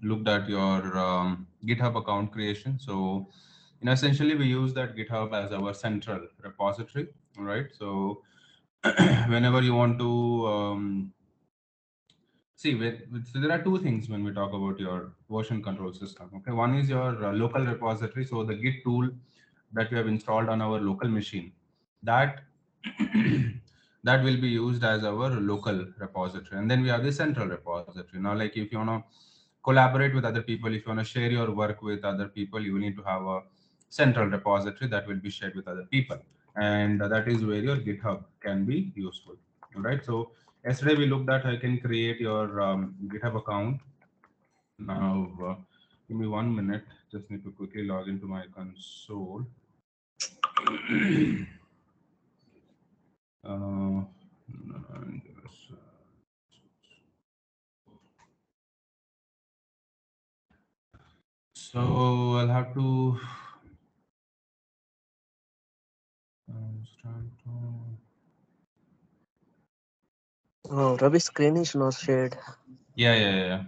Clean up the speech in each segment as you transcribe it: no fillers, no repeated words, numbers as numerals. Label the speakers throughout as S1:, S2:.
S1: looked at your GitHub account creation. So, essentially we use that GitHub as our central repository, right? So, whenever you want to see, so there are two things when we talk about your version control system. Okay, one is your local repository, so the Git tool that we have installed on our local machine, that that will be used as our local repository. And then we have the central repository. Now, like if you want to collaborate with other people, if you want to share your work with other people, you will need to have a central repository that will be shared with other people, and that is where your GitHub can be useful. All right. So yesterday we looked at how you can create your GitHub account. Now, give me 1 minute. Just need to quickly log into my console. uh, so I'll have to start.
S2: Oh, Ravi's screen is not shared.
S1: Yeah, yeah, yeah.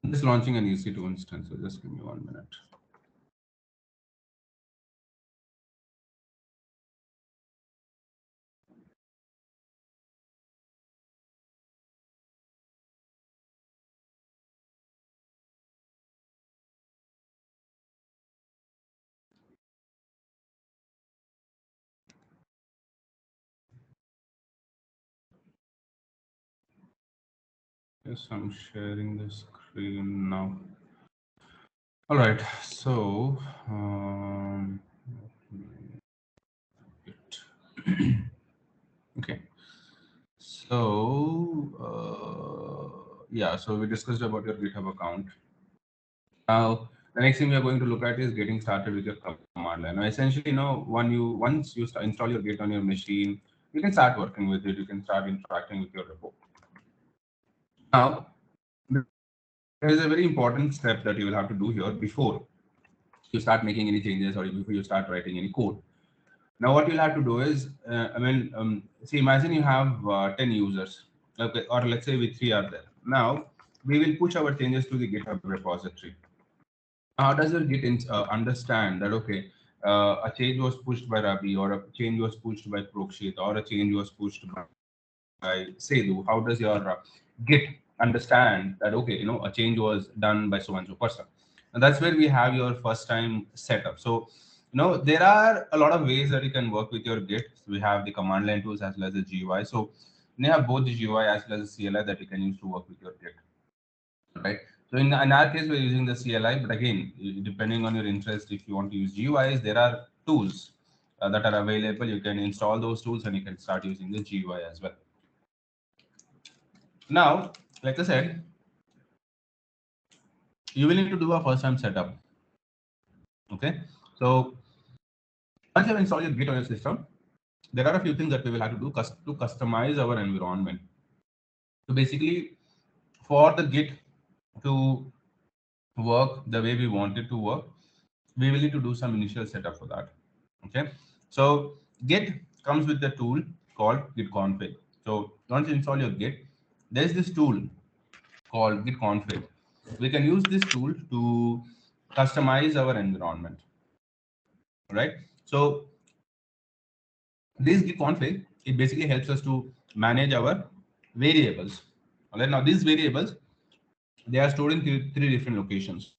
S1: I'm just launching an EC2 instance, so just give me 1 minute. Yes, I'm sharing the screen now. All right, so okay, so yeah, so we discussed about your GitHub account. Now, the next thing we are going to look at is getting started with your command line. Now, essentially, once you install your Git on your machine, you can start working with it. You can start interacting with your repo. Now, there is a very important step that you will have to do here before you start making any changes or before you start writing any code. Now, what you'll have to do is, see, imagine you have 10 users, okay, or let's say we three are there. Now, we will push our changes to the GitHub repository. How does your Git understand that, okay, a change was pushed by Ravi, or a change was pushed by Prokshit, or a change was pushed by Sedu? How does your Git understand that, okay, a change was done by so and so person? And that's where we have your first time setup. So, there are a lot of ways that you can work with your Git. So we have the command line tools as well as the GUI. So you have both the GUI as well as the CLI that you can use to work with your Git, right? So in our case, we're using the CLI, but again, depending on your interest, if you want to use GUIs, there are tools that are available. You can install those tools and you can start using the GUI as well. Now, like I said, you will need to do a first time setup. Okay. So once you have installed your Git on your system, there are a few things that we will have to do to customize our environment. So basically, for the Git to work the way we want it to work, we will need to do some initial setup for that. Okay, so Git comes with the tool called git config. So once you install your Git, there's this tool called git config. We can use this tool to customize our environment, right? So this git config, it basically helps us to manage our variables. All right, now these variables, they are stored in three different locations.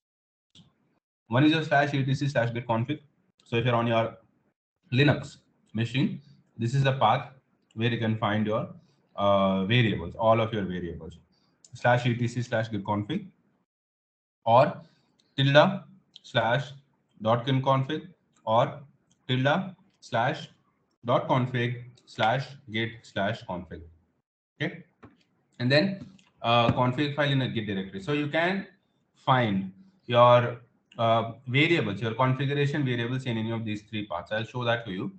S1: One is your /etc/git config. So if you're on your Linux machine, this is the path where you can find your variables, all of your variables, /etc/git config, or tilde slash .git config, or tilde slash .config slash git slash config. Okay. and then config file in a Git directory. So you can find your variables, your configuration variables in any of these three paths. I'll show that to you.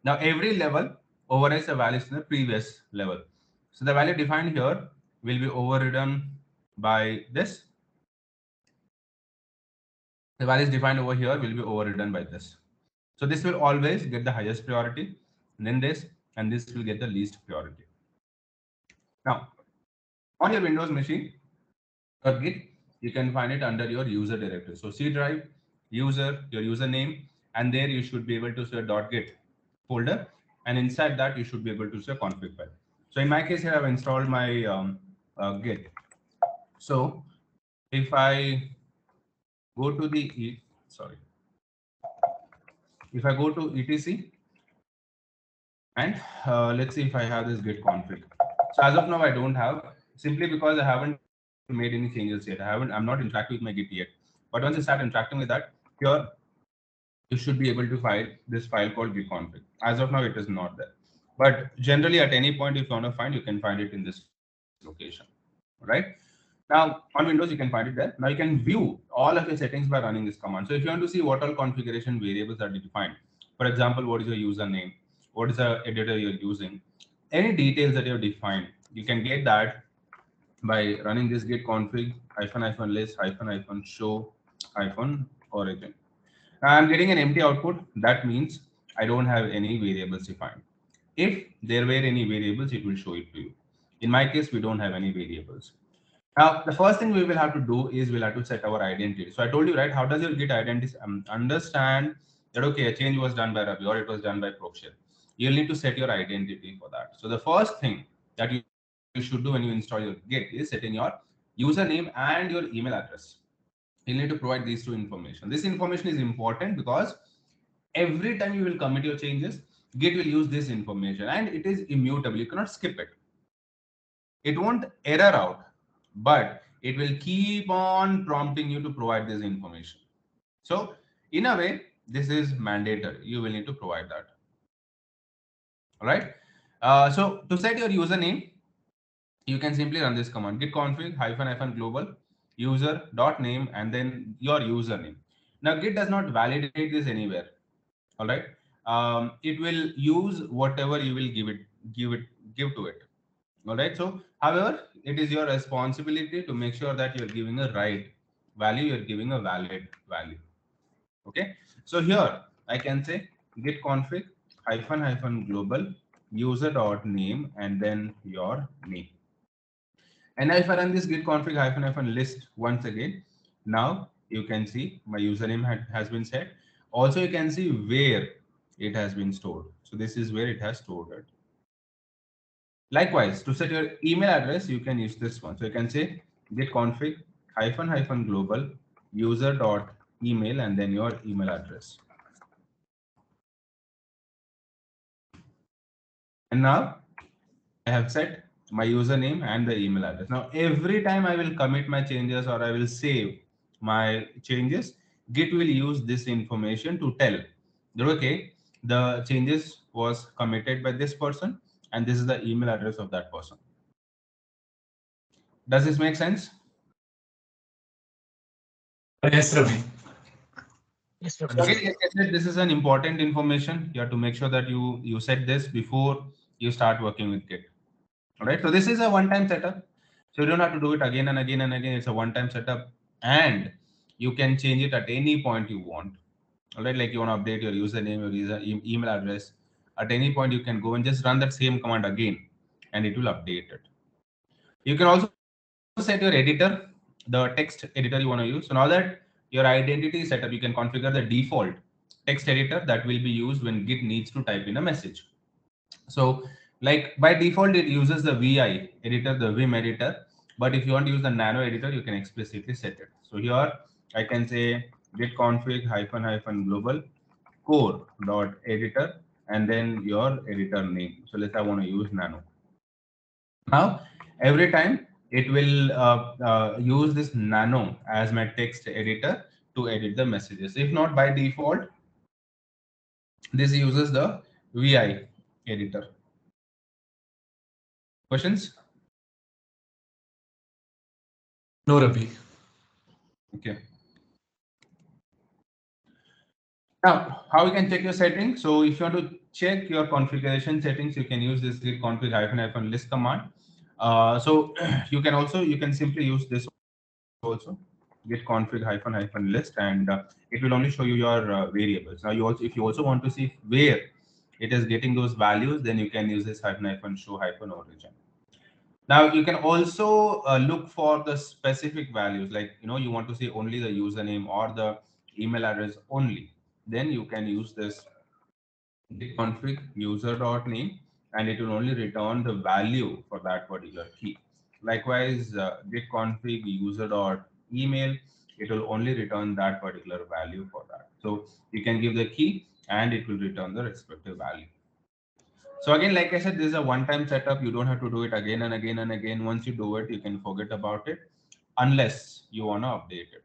S1: Now every level overrides the values in the previous level. So the value defined here will be overridden by this. The values defined over here will be overridden by this. So this will always get the highest priority, then this, and this will get the least priority. Now, on your Windows machine, your Git, you can find it under your user directory. So C drive, user, your username, and there you should be able to see a .git folder, and inside that you should be able to see a config file. So in my case here, I've installed my Git. So if I go to the if I go to etc, and let's see if I have this Git config. So as of now, I don't have, simply because I haven't made any changes yet. I'm not interacting with my Git yet. But once you start interacting with that, here you should be able to find this file called git config. As of now, it is not there. But generally, at any point, if you want to find, you can find it in this location. Right? Now, on Windows, you can find it there. Now you can view all of your settings by running this command. So if you want to see what all configuration variables are defined, for example, what is your username, what is the editor you're using, any details that you have defined, you can get that by running this git config --list -show -origin. Now I'm getting an empty output. That means I don't have any variables defined. If there were any variables, it will show it to you. In my case, we don't have any variables. Now, the first thing we will have to do is we'll have to set our identity. So I told you, right, how does your Git identity understand that, okay, a change was done by Ravi or it was done by Prokshit? You'll need to set your identity for that. So the first thing that you should do when you install your Git is setting your username and your email address. You'll need to provide these two information. This information is important because every time you will commit your changes, Git will use this information and it is immutable. You cannot skip it. It won't error out, but it will keep on prompting you to provide this information. So in a way, this is mandatory. You will need to provide that. All right. So to set your username, you can simply run this command: git config --global user dot name and then your username. Now Git does not validate this anywhere. All right. It will use whatever you will give to it. All right. So, however, it is your responsibility to make sure that you're giving a right value, you're giving a valid value. Okay. So here I can say git config --global user dot name and then your name. And now if I run this git config --list once again, now you can see my username has been set. Also, you can see where it has been stored. So this is where it has stored it. Likewise, to set your email address, you can use this one. So you can say git config --global user dot email and then your email address. And now I have set my username and the email address. Now every time I will commit my changes or I will save my changes, Git will use this information to tell that, okay, the changes was committed by this person and this is the email address of that person. Does this make sense?
S3: Yes, Ravi.
S2: Yes, Ravi.
S1: Okay, like I said, this is an important information. You have to make sure that you set this before you start working with Git. All right. So this is a one-time setup. So you don't have to do it again and again and again. It's a one-time setup, and you can change it at any point you want. All right. Like you want to update your username, your email address. At any point, you can go and just run that same command again, and it will update it. You can also set your editor, the text editor you want to use. So now that your identity is set up, you can configure the default text editor that will be used when Git needs to type in a message. So like by default, it uses the VI editor, the Vim editor. But if you want to use the nano editor, you can explicitly set it. So here I can say git config --global core dot editor and then your editor name. So let's say I want to use nano. Now, every time it will use this nano as my text editor to edit the messages. If not, by default, this uses the VI editor. Questions?
S3: No, Ravi.
S1: Okay. Now, how you can check your settings? So if you want to check your configuration settings, you can use this git config -- list command. So you can simply use this also, git config -list, and it will only show you your variables. Now if you also want to see where it is getting those values, then you can use this -show -origin. Now you can also look for the specific values, like you want to see only the username or the email address only. Then you can use this git config user.name, and it will only return the value for that particular key. Likewise, git config user.email, it will only return that particular value for that. So you can give the key and it will return the respective value. So again, like I said, this is a one-time setup. You don't have to do it again and again and again. Once you do it, you can forget about it unless you want to update it.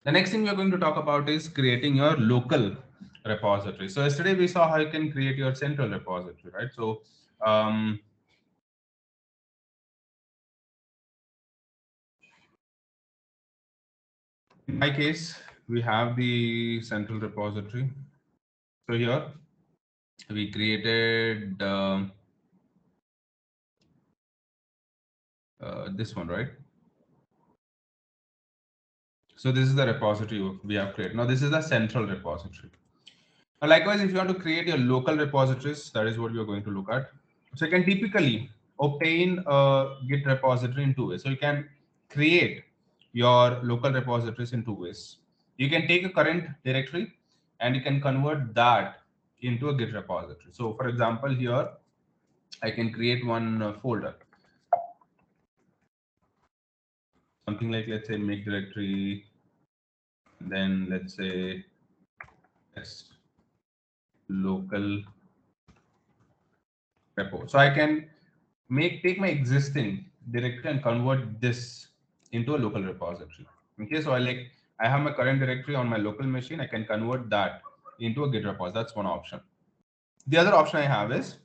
S1: The next thing we're going to talk about is creating your local repository. So yesterday we saw how you can create your central repository, right? So in my case, we have the central repository. So here we created this one, right? So this is the repository we have created. Now this is the central repository. Now, likewise, if you want to create your local repositories, that is what we are going to look at. So you can typically obtain a Git repository in two ways. So you can create your local repositories in two ways. You can take a current directory and you can convert that into a Git repository. So for example, here I can create one folder, something like, let's say, make directory, then let's say test local repo. So I can take my existing directory and convert this into a local repository. Okay, so I have my current directory on my local machine. I can convert that into a Git repository. That's one option. The other option I have is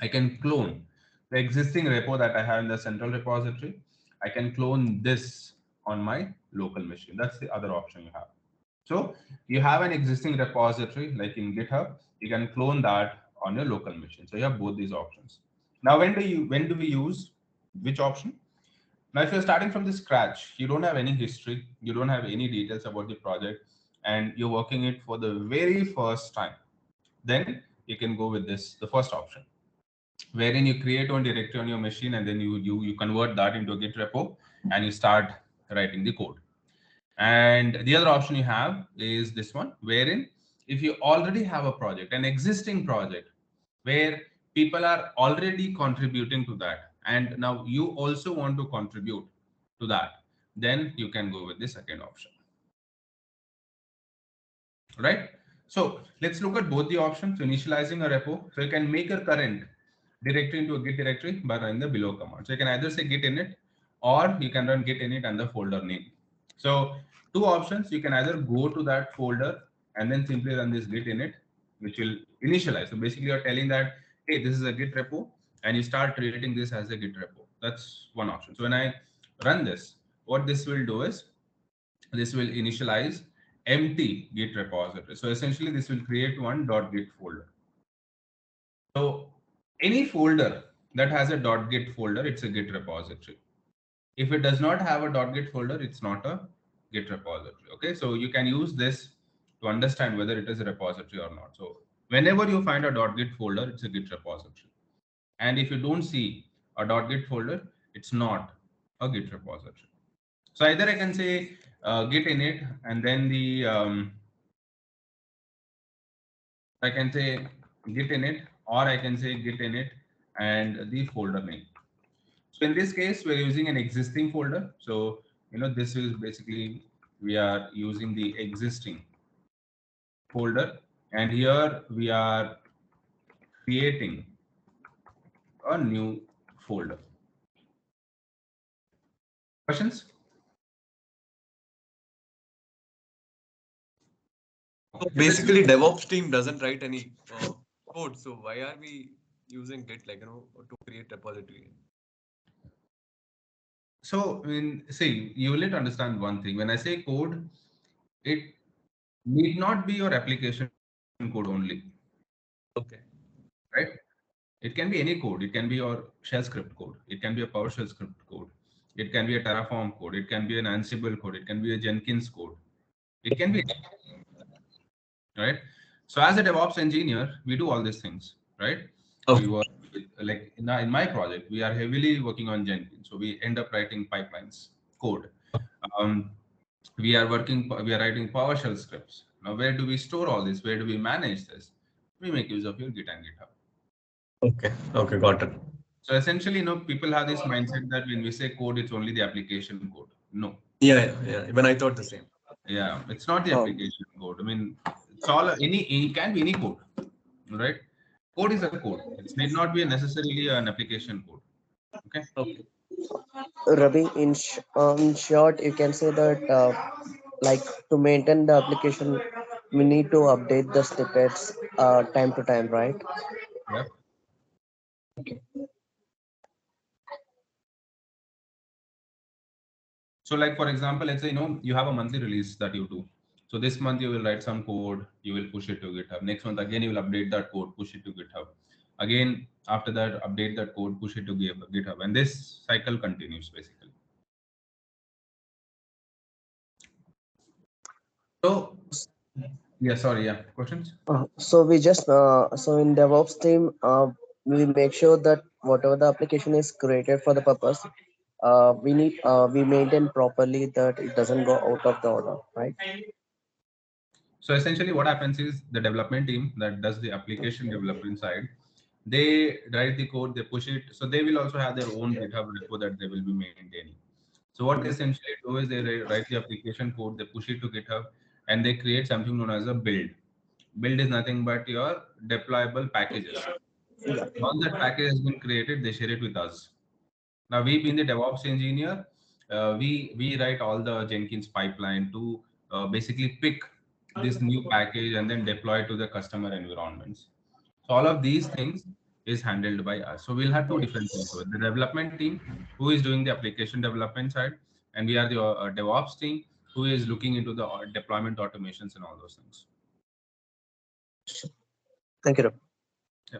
S1: I can clone the existing repo that I have in the central repository. I can clone this on my local machine. That's the other option you have. So you have an existing repository like in GitHub, you can clone that on your local machine. So you have both these options. Now, when do we use which option? Now, if you're starting from the scratch, you don't have any history, you don't have any details about the project, and you're working it for the very first time, then you can go with the first option, wherein you create one directory on your machine and then you convert that into a Git repo and you start writing the code. And the other option you have is this one, wherein if you already have a project, an existing project, where people are already contributing to that, and now you also want to contribute to that, then you can go with the second option. Right? So let's look at both the options. Initializing a repo. So you can make your current directory into a Git directory by running the below command. So you can either say git init or you can run git init and the folder name. So two options, you can either go to that folder and then simply run this git init, which will initialize. So basically you're telling that, hey, this is a Git repo, and you start treating this as a Git repo. That's one option. So when I run this, what this will do is this will initialize empty Git repository. So essentially this will create one .git folder. So any folder that has a .git folder, it's a Git repository. If it does not have a .git folder, it's not a Git repository. Okay, so you can use this to understand whether it is a repository or not. So whenever you find a .git folder, it's a Git repository. And if you don't see a .git folder, it's not a Git repository. So either I can say git init and then I can say git init, or I can say git init and the folder name. So in this case, we're using an existing folder. So, this is basically, we are using the existing folder, and here we are creating a new folder. Questions?
S3: So basically, DevOps team doesn't write any code. So why are we using Git, to create repository?
S1: So, I mean, see, you will need to understand one thing. When I say code, it need not be your application code only,
S3: Okay.
S1: right? It can be any code. It can be your shell script code. It can be a PowerShell script code. It can be a Terraform code. It can be an Ansible code. It can be a Jenkins code. It can be, right? So as a DevOps engineer, we do all these things, right? We
S3: Okay.
S1: work with, like in my project, we are heavily working on Jenkins. So we end up writing pipelines, code. Um, we are writing PowerShell scripts. Now, where do we store all this? Where do we manage this? We make use of your Git and GitHub.
S3: Okay. Okay. Got it.
S1: So essentially, people have this mindset that when we say code, it's only the application code. No,
S3: Yeah. Yeah. Yeah. Even I thought the same.
S1: yeah, it's not the
S2: Oh,
S1: application code. I mean, it's all it can be any code, right? Code is a code. It need not be necessarily an application code. Okay.
S3: Okay.
S2: Ravi, in short, you can say that like to maintain the application, we need to update the snippets time to time, right?
S1: Yeah. So, like for example, let's say you have a monthly release that you do. So this month you will write some code, you will push it to GitHub. Next month again you will update that code, push it to GitHub. Again after that update that code, push it to GitHub, and this cycle continues basically. So yeah, sorry, yeah, questions.
S2: So we just so in DevOps team, we make sure that whatever the application is created for the purpose, we maintain properly that it doesn't go out of the order, right?
S1: So essentially what happens is the development team that does the application development side, they write the code, they push it. So they will also have their own GitHub repo that they will be maintaining. So what they essentially do is they write the application code, they push it to GitHub, and they create something known as a build. Build is nothing but your deployable packages. Once that package has been created, they share it with us. Now, we being the DevOps engineer, we write all the Jenkins pipeline to basically pick this new package and then deploy to the customer environments. So all of these things is handled by us. So we'll have two different teams: so the development team who is doing the application development side, and we are the DevOps team who is looking into the deployment automations and all those things.
S2: Thank you, Ravi.
S1: Yeah.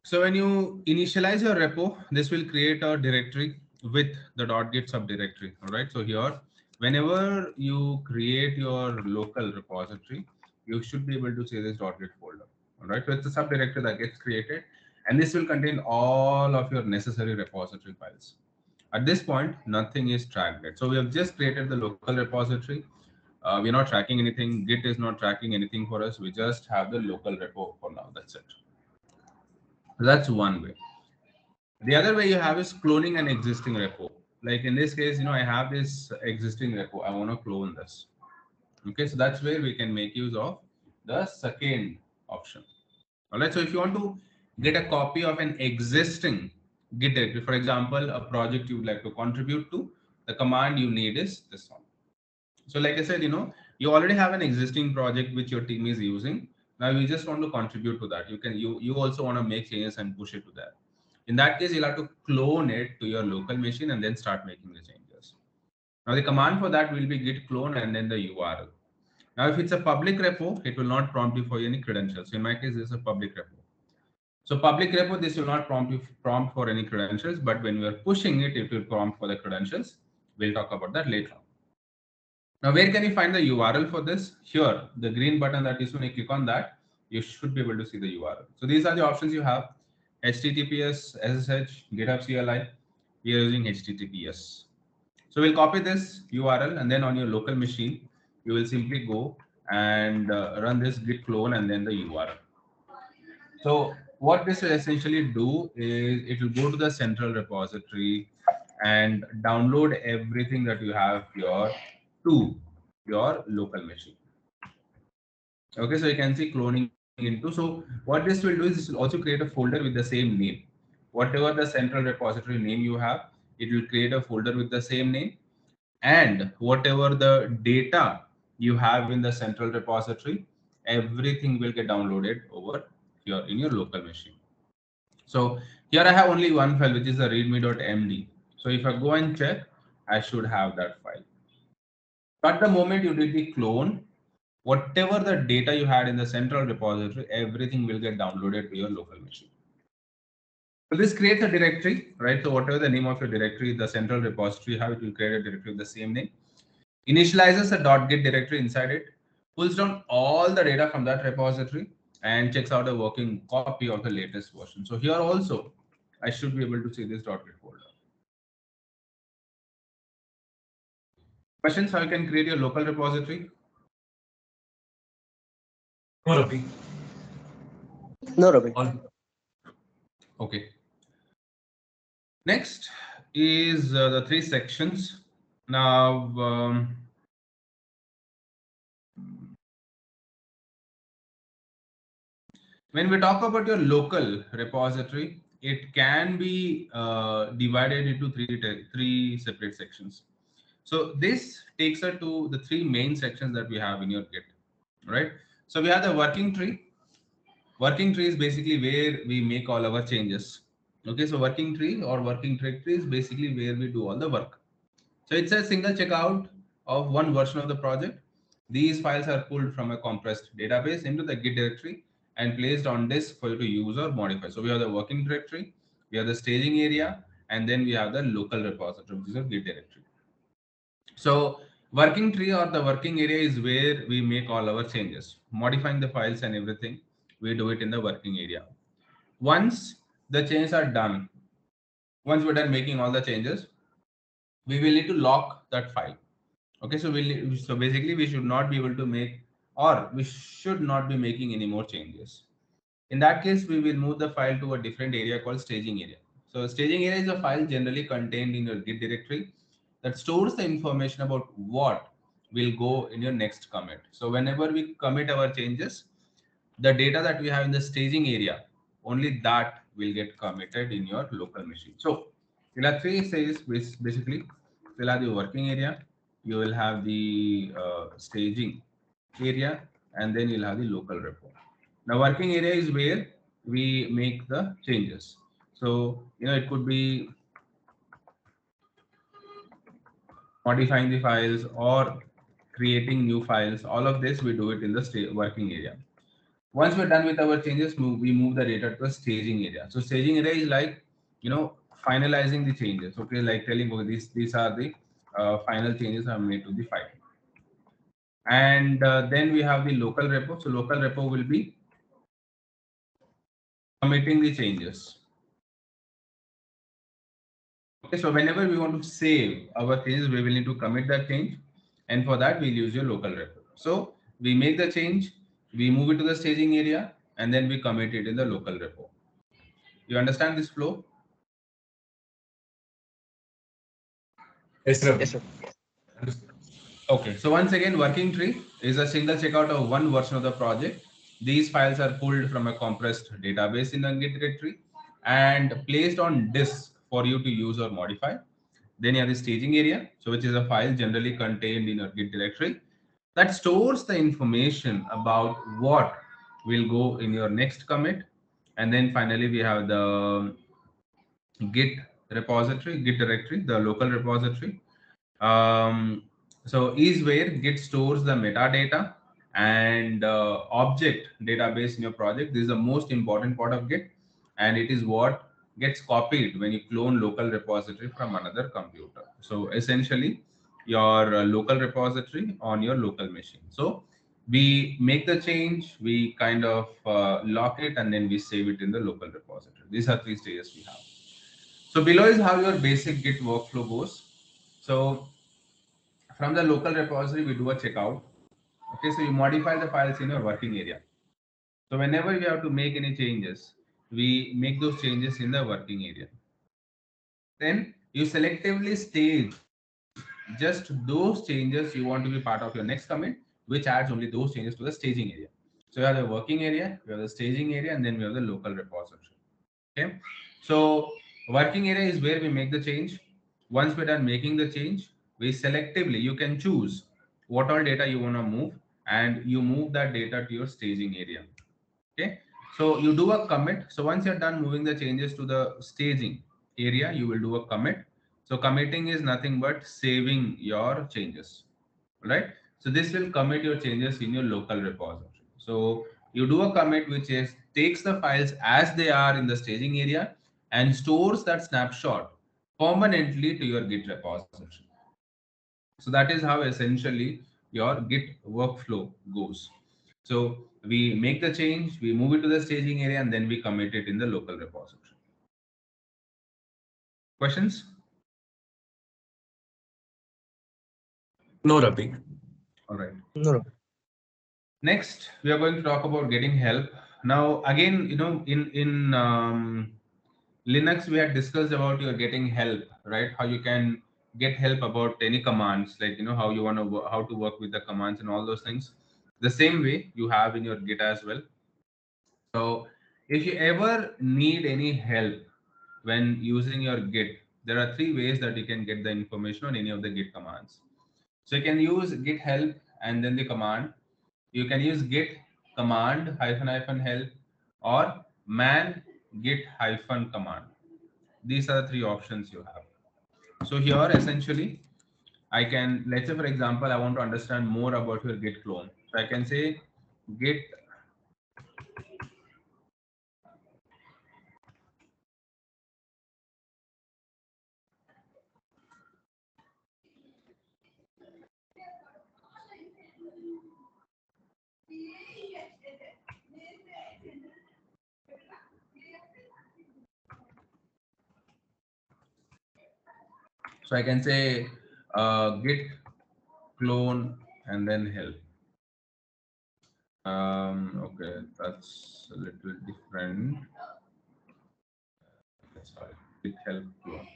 S1: So when you initialize your repo, this will create a directory with the .git subdirectory. All right. So here, whenever you create your local repository, you should be able to see this .git folder. All right. So it's a subdirectory that gets created, and this will contain all of your necessary repository files. At this point, nothing is tracked yet. So we have just created the local repository. We're not tracking anything. Git is not tracking anything for us. We just have the local repo for now. That's it. That's one way. The other way you have is cloning an existing repo. Like in this case, I have this existing repo. I want to clone this. Okay, so that's where we can make use of the second option. All right, so if you want to get a copy of an existing Git directory, for example, a project you would like to contribute to, the command you need is this one. So like I said, you already have an existing project which your team is using. Now you just want to contribute to that. You also want to make changes and push it to that. In that case, you'll have to clone it to your local machine and then start making the changes. Now the command for that will be git clone and then the URL. Now if it's a public repo, it will not prompt you for any credentials. So in my case, this is a public repo. So public repo, this will not prompt for any credentials, but when we are pushing it, it will prompt for the credentials. We'll talk about that later on. Now, where can you find the URL for this? Here, the green button that is when you click on that, you should be able to see the URL. So these are the options you have: HTTPS, SSH, GitHub CLI. We are using HTTPS. So we'll copy this URL, and then on your local machine, you will simply go and run this git clone and then the URL. So what this will essentially do is it will go to the central repository and download everything that you have here to your local machine. Okay, so you can see cloning into. So what this will do is this will also create a folder with the same name. Whatever the central repository name you have, it will create a folder with the same name. And whatever the data you have in the central repository, everything will get downloaded over here in your local machine. So here I have only one file, which is the readme.md. So if I go and check, I should have that file. But the moment you did the clone, whatever the data you had in the central repository, everything will get downloaded to your local machine. So this creates a directory, right? So whatever the name of your directory, the central repository you have, it will create a directory with the same name. Initializes a .git directory inside it, pulls down all the data from that repository, and checks out a working copy of the latest version. So here also, I should be able to see this .git folder. Questions how you can create your local repository?
S3: No, Ravi.
S2: No, Ravi.
S1: Okay. Next is the three sections. Now, when we talk about your local repository, it can be divided into three separate sections. So this takes us to the three main sections that we have in your Git, right? So we have the working tree. Working tree is basically where we make all our changes. Okay, so working tree or working directory is basically where we do all the work. So it's a single checkout of one version of the project. These files are pulled from a compressed database into the Git directory and placed on disk for you to use or modify. So we have the working directory, we have the staging area, and then we have the local repository, which is a Git directory. So working tree or the working area is where we make all our changes, modifying the files and everything. We do it in the working area. Once the changes are done, once we're done making all the changes, we will need to lock that file. Okay, so so basically we should not be able to make, or we should not be making any more changes. In that case, we will move the file to a different area called staging area. So staging area is a file generally contained in your Git directory that stores the information about what will go in your next commit. So whenever we commit our changes, the data that we have in the staging area, only that will get committed in your local machine. So you'll have three stages basically. You'll have the working area, you will have the staging area, and then you'll have the local repo. Now working area is where we make the changes. So it could be modifying the files or creating new files. All of this we do it in the working area. Once we're done with our changes, we move the data to a staging area. So staging area is like, finalizing the changes. Okay, like telling, okay, these are the final changes I've made to the file. And then we have the local repo. So local repo will be committing the changes. Okay, so whenever we want to save our changes, we will need to commit that change. And for that, we'll use your local repo. So we make the change, we move it to the staging area, and then we commit it in the local repo. You understand this flow?
S3: Yes, Ravi.
S2: Yes, sir.
S1: Okay, so once again, working tree is a single checkout of one version of the project. These files are pulled from a compressed database in the Git directory and placed on disk for you to use or modify. Then you have the staging area, so which is a file generally contained in your Git directory that stores the information about what will go in your next commit. And then finally, we have the Git repository, Git directory, the local repository. So is where Git stores the metadata and object database in your project. This is the most important part of Git, and it is what gets copied when you clone local repository from another computer. So essentially, your local repository on your local machine. So we make the change, we kind of lock it, and then we save it in the local repository. These are three stages we have. So below is how your basic Git workflow goes. So from the local repository, we do a checkout. Okay, so you modify the files in your working area. So whenever we have to make any changes, we make those changes in the working area. Then you selectively stage just those changes you want to be part of your next commit, which adds only those changes to the staging area. So you have the working area, we have the staging area, and then we have the local repository. Okay, so working area is where we make the change. Once we're done making the change, we selectively, you can choose what all data you want to move, and you move that data to your staging area. Okay, So you do a commit. So once you're done moving the changes to the staging area, you will do a commit. So committing is nothing but saving your changes, right? So this will commit your changes in your local repository. So you do a commit which is takes the files as they are in the staging area and stores that snapshot permanently to your Git repository. So that is how essentially your Git workflow goes. So we make the change, we move it to the staging area, and then we commit it in the local repository. Questions?
S3: No, Ravi.
S1: All right.
S2: No.
S1: Next, we are going to talk about getting help. Now, again, in Linux, we had discussed about your getting help, right? How you can get help about any commands, like how you want to how to work with the commands and all those things. The same way you have in your Git as well. So, if you ever need any help when using your Git, there are three ways that you can get the information on any of the Git commands. So you can use Git help and then the command. You can use Git command hyphen hyphen help or man Git hyphen command. These are the three options you have. So here essentially I can, let's say for example, I want to understand more about your Git clone. So I can say Git so I can say Git clone and then help. Okay, that's a little different. Sorry, Git help clone.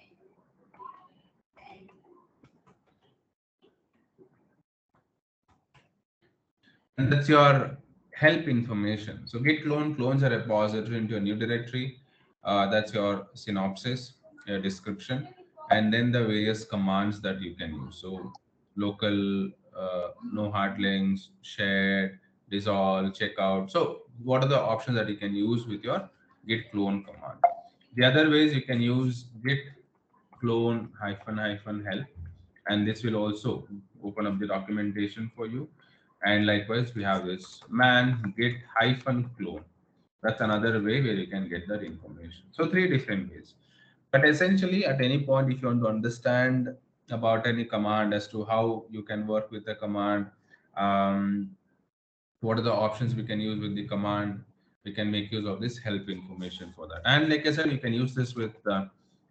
S1: And that's your help information. So git clone clones a repository into a new directory. That's your synopsis, your description, and then the various commands that you can use. So local, no hard links, shared, dissolve, checkout. So what are the options that you can use with your git clone command? The other ways you can use git clone hyphen hyphen help, and this will also open up the documentation for you. And likewise we have this man git hyphen clone. That's another way where you can get that information. So three different ways. But essentially at any point, if you want to understand about any command as to how you can work with the command, um, what are the options we can use with the command, we can make use of this help information for that. And like I said, you can use this with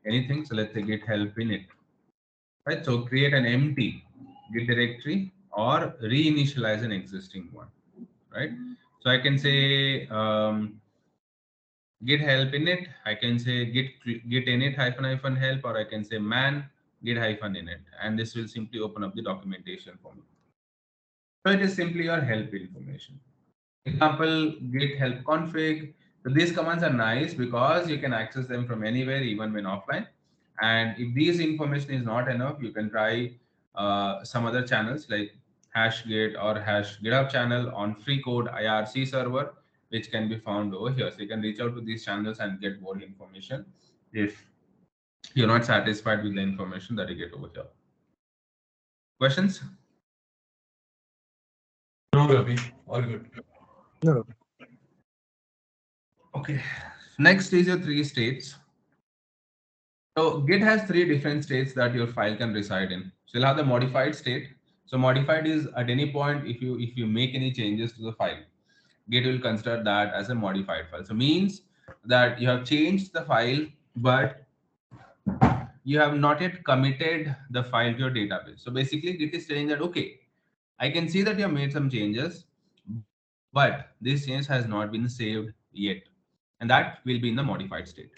S1: anything. So let's say git help in it, right? So create an empty git directory or reinitialize an existing one, right? So I can say git help init, I can say git init hyphen hyphen help, or I can say man git hyphen init, and this will simply open up the documentation for me. So it is simply your help information. Example, git help config. So these commands are nice because you can access them from anywhere, even when offline. And if these information is not enough, you can try some other channels like HashGit or Hash GitHub channel on free code IRC server, which can be found over here. So you can reach out to these channels and get more information if you're not satisfied with the information that you get over here. Questions?
S3: No, Ravi. All good.
S2: No.
S1: Okay. Next is your three states. So Git has three different states that your file can reside in. So you'll have the modified state. So modified is at any point if you make any changes to the file, Git will consider that as a modified file. So means that you have changed the file, but you have not yet committed the file to your database. So basically, Git is saying that okay, I can see that you have made some changes, but this change has not been saved yet, and that will be in the modified state.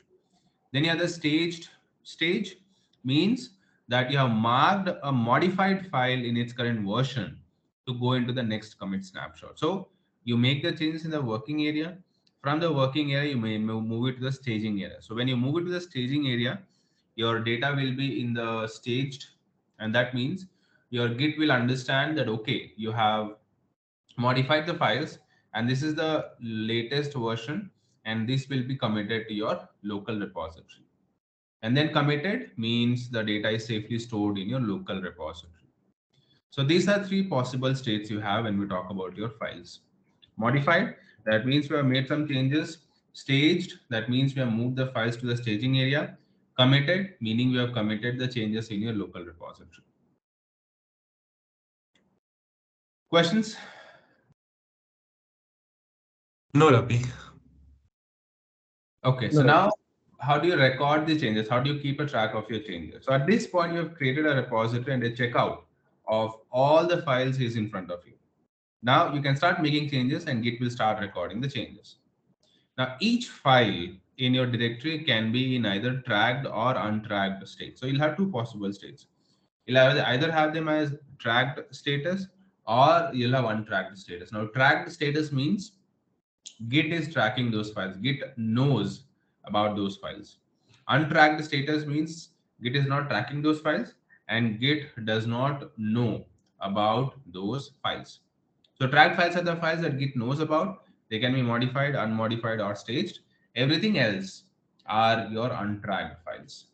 S1: Then you have the staged stage, means that you have marked a modified file in its current version to go into the next commit snapshot. So you make the changes in the working area. From the working area, you may move it to the staging area. So when you move it to the staging area, your data will be in the staged, and that means your Git will understand that okay, you have modified the files and this is the latest version, and this will be committed to your local repository. And then committed means the data is safely stored in your local repository. So these are three possible states you have when we talk about your files. Modified, that means we have made some changes. Staged, that means we have moved the files to the staging area. Committed, meaning we have committed the changes in your local repository. Questions?
S3: No, Ravi.
S1: Okay, so
S2: No,
S1: now how do you record the changes? How do you keep a track of your changes? So at this point, you have created a repository and a checkout of all the files is in front of you. Now you can start making changes and Git will start recording the changes. Now each file in your directory can be in either tracked or untracked state. So you'll have two possible states. You'll either have them as tracked status or you'll have untracked status. Now tracked status means Git is tracking those files. Git knows about those files. Untracked status means Git is not tracking those files and Git does not know about those files. So tracked files are the files that Git knows about. They can be modified, unmodified, or staged. Everything else are your untracked files.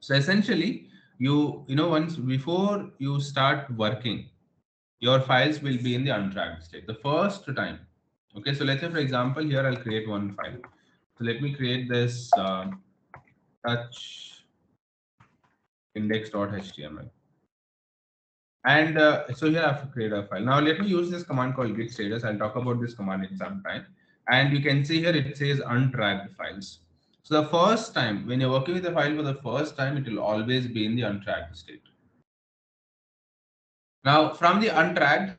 S1: So essentially, once before you start working, your files will be in the untracked state. The first time, okay. So let's say, for example, here I'll create one file. So let me create this touch index.html. And so here I have to create a file. Now let me use this command called git status. I'll talk about this command in some time. And you can see here it says untracked files. So the first time when you're working with the file for the first time, it will always be in the untracked state. Now from the untracked,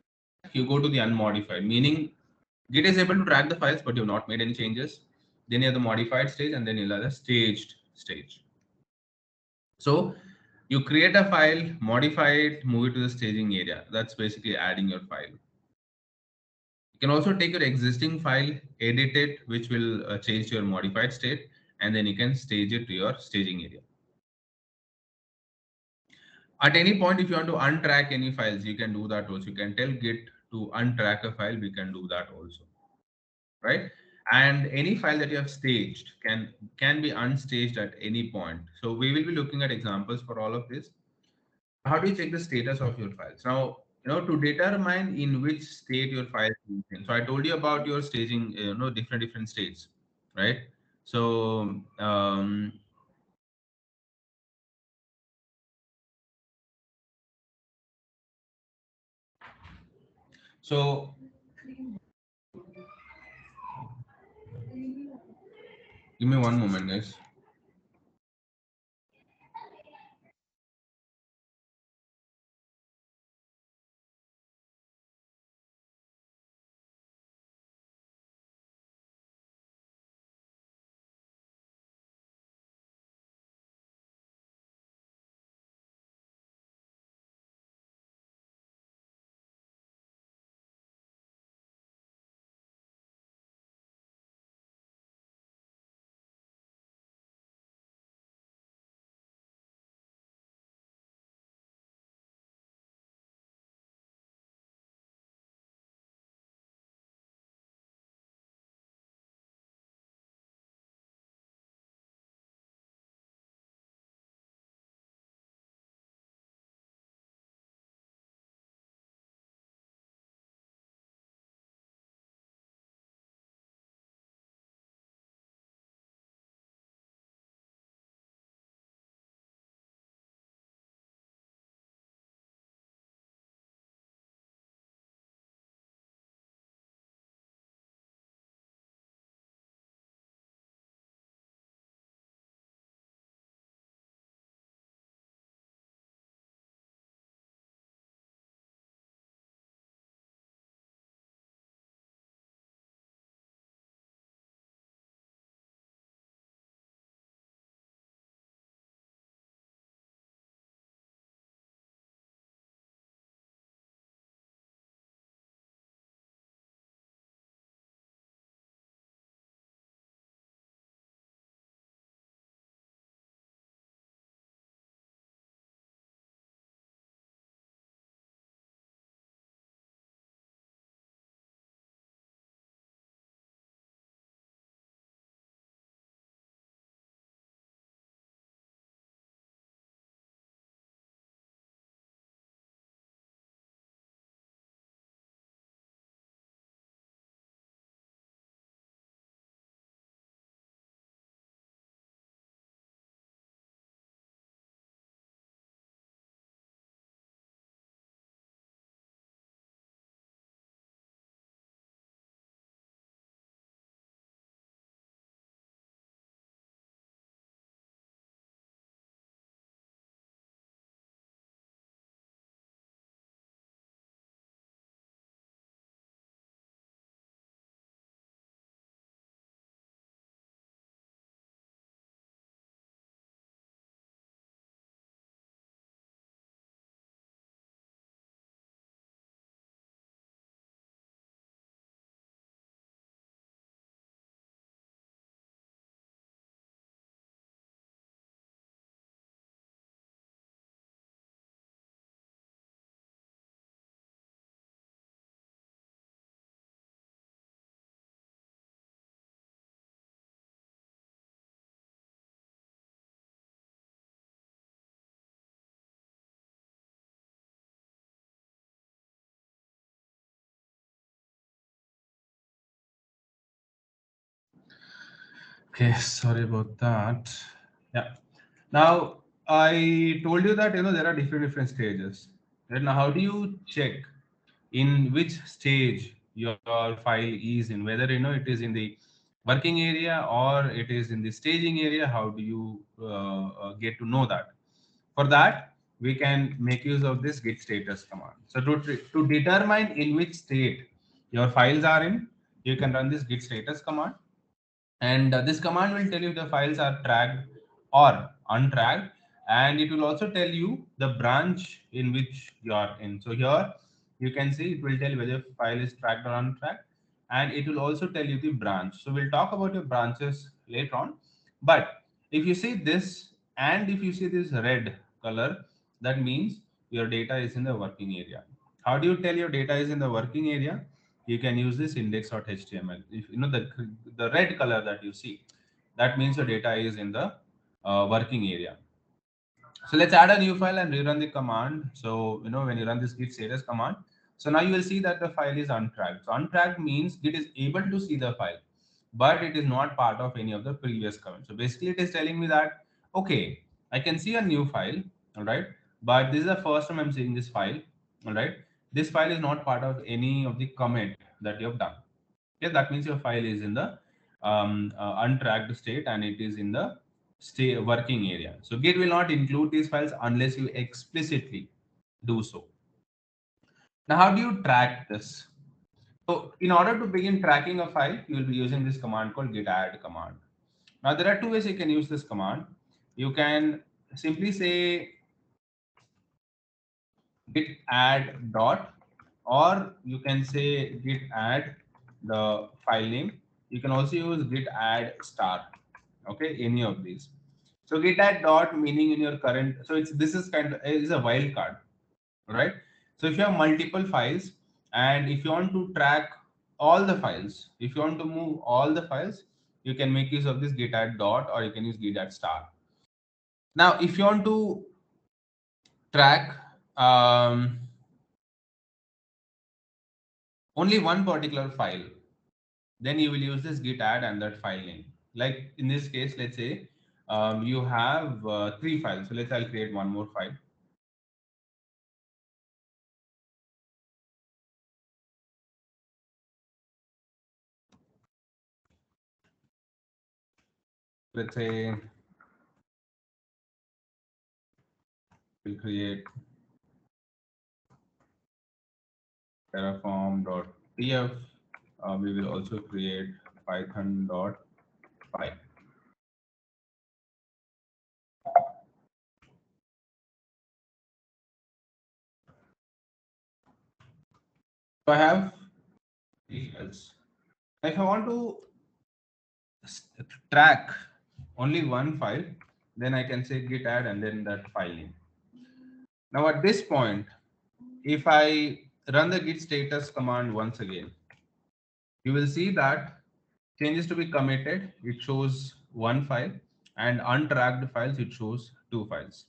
S1: you go to the unmodified, meaning Git is able to track the files, but you've not made any changes. Then you have the modified stage, and then you'll have the staged stage. So you create a file, modify it, move it to the staging area. That's basically adding your file. You can also take your existing file, edit it, which will change to your modified state, and then you can stage it to your staging area. At any point, if you want to untrack any files, you can do that also. You can tell Git to untrack a file, we can do that also, right? And any file that you have staged can be unstaged at any point. So we will be looking at examples for all of this. How do you check the status of your files? Now, to determine in which state your file is in. So I told you about your staging, different states, right? So so give me one moment, guys. Okay, sorry about that. Yeah. Now I told you that there are different stages. Right now, how do you check in which stage your file is in? Whether it is in the working area or it is in the staging area. How do you get to know that? For that, we can make use of this git status command. So to determine in which state your files are in, you can run this git status command, and this command will tell you if the files are tracked or untracked, and it will also tell you the branch in which you are in. So here you can see it will tell you whether file is tracked or untracked, and it will also tell you the branch. So we'll talk about your branches later on, but if you see this and if you see this red color, that means your data is in the working area. How do you tell your data is in the working area? You can use this index.html. If the red color that you see, that means your data is in the working area. So let's add a new file and rerun the command. So when you run this git status command, so now you will see that the file is untracked. So untracked means it is able to see the file, but it is not part of any of the previous comments. So basically it is telling me that, okay, I can see a new file, all right, but this is the first time I'm seeing this file, all right. This file is not part of any of the comment that you have done. Okay, that means your file is in the untracked state and it is in the stay working area. So Git will not include these files unless you explicitly do so. Now, how do you track this? So in order to begin tracking a file, you will be using this command called git add command. Now there are two ways you can use this command. You can simply say git add dot, or you can say git add the file name. You can also use git add star. Okay, any of these. So git add dot meaning in your current. So this is kind of is a wildcard, right? So if you have multiple files and if you want to track all the files, if you want to move all the files, you can make use of this git add dot, or you can use git add star. Now, if you want to track only one particular file, then you will use this git add and that file name. Like in this case, let's say you have 3 files. So I'll create one more file. Let's say we'll create terraform.tf. We will also create python.py. So I have 3 files. If I want to track only one file, then I can say git add and then that file name. Now at this point, if I run the git status command once again, you will see that changes to be committed, it shows one file, and untracked files, it shows 2 files.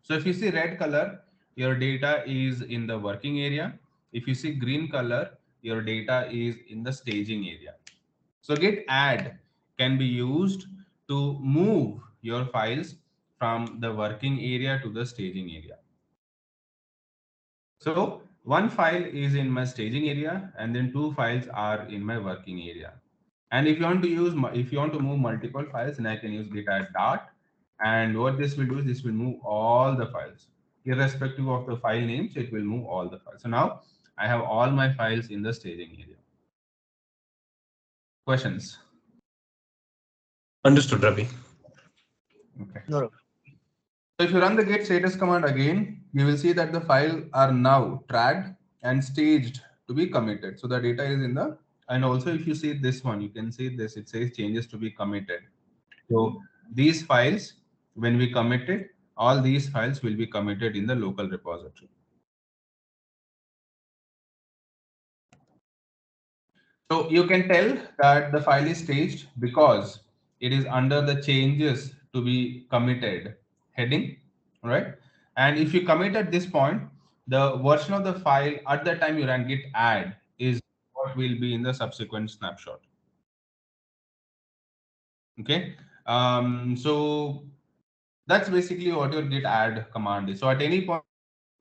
S1: So if you see red color, your data is in the working area. If you see green color, your data is in the staging area. So git add can be used to move your files from the working area to the staging area. So one file is in my staging area and then 2 files are in my working area. And if you want to if you want to move multiple files, then I can use git add dot. And what this will do is this will move all the files, irrespective of the file names, it will move all the files. So now I have all my files in the staging area. Questions?
S3: Understood, Ravi.
S1: Okay.
S2: No.
S1: So if you run the git status command again, you will see that the file are now tracked and staged to be committed. So the data is in the, and also if you see this one, you can see this, it says changes to be committed. So these files, when we commit it, all these files will be committed in the local repository. So you can tell that the file is staged because it is under the changes to be committed heading, right? And if you commit at this point, the version of the file at the time you run git add is what will be in the subsequent snapshot. Okay. So that's basically what your git add command is. So at any point,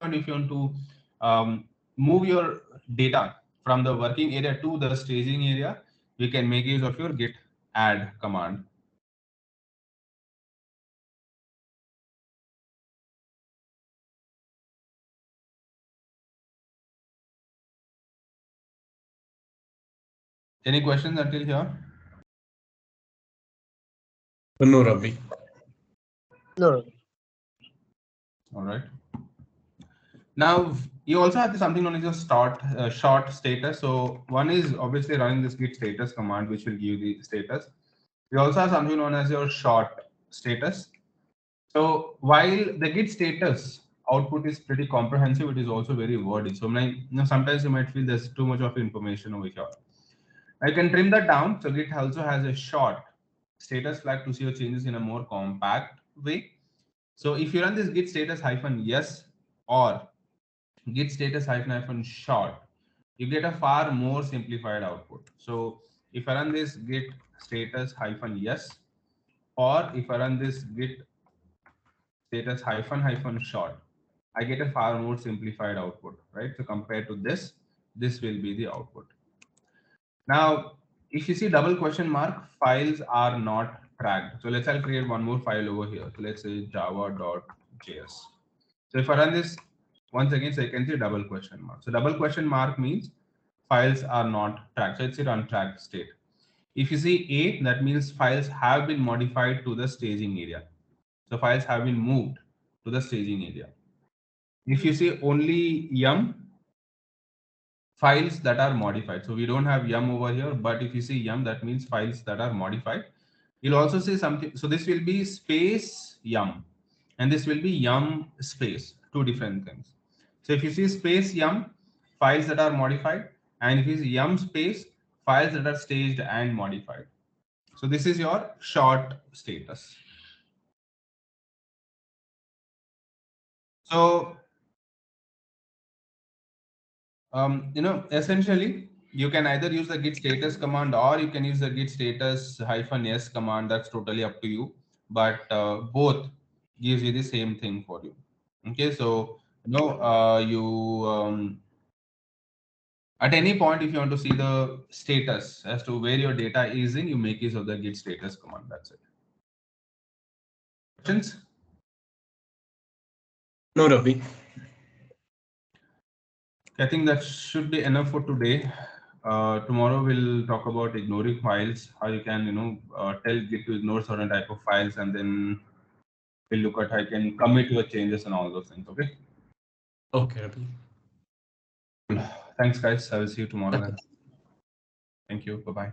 S1: if you want to move your data from the working area to the staging area, you can make use of your git add command. Any questions until here?
S3: No, Ravi.
S2: No.
S1: All right. Now you also have something known as your short status. So one is obviously running this git status command, which will give you the status. You also have something known as your short status. So while the git status output is pretty comprehensive, it is also very wordy. So sometimes you might feel there's too much of information over here. I can trim that down. So Git also has a short status flag to see your changes in a more compact way. So if you run this git status -yes or git status hyphen short, you get a far more simplified output. So if I run this git status -yes, or if I run this git status hyphen short, I get a far more simplified output, right? So compared to this will be the output. Now, if you see double question mark, files are not tracked. So I'll create one more file over here. So let's say java.js. So if I run this once again, so I can see double question mark. So double question mark means files are not tracked. So it's an untracked state. If you see A, that means files have been modified to the staging area. So files have been moved to the staging area. If you see only yum, files that are modified. So we don't have yum over here, but if you see yum, that means files that are modified. You'll also see something. So this will be space yum, and this will be yum space, two different things. So if you see space yum, files that are modified, and if you see yum space, files that are staged and modified. So this is your short status. So essentially, you can either use the git status command or you can use the git status -s command. That's totally up to you. But both gives you the same thing for you. Okay, so at any point, if you want to see the status as to where your data is in, you make use of the git status command. That's it. Questions?
S3: No, Ravi.
S1: I think that should be enough for today. Tomorrow we'll talk about ignoring files, how you can, tell Git to ignore certain type of files, and then we'll look at how you can commit your changes and all those things. Okay.
S3: Okay, Ravi.
S1: Thanks, guys. I will see you tomorrow then. Thank you. Bye bye.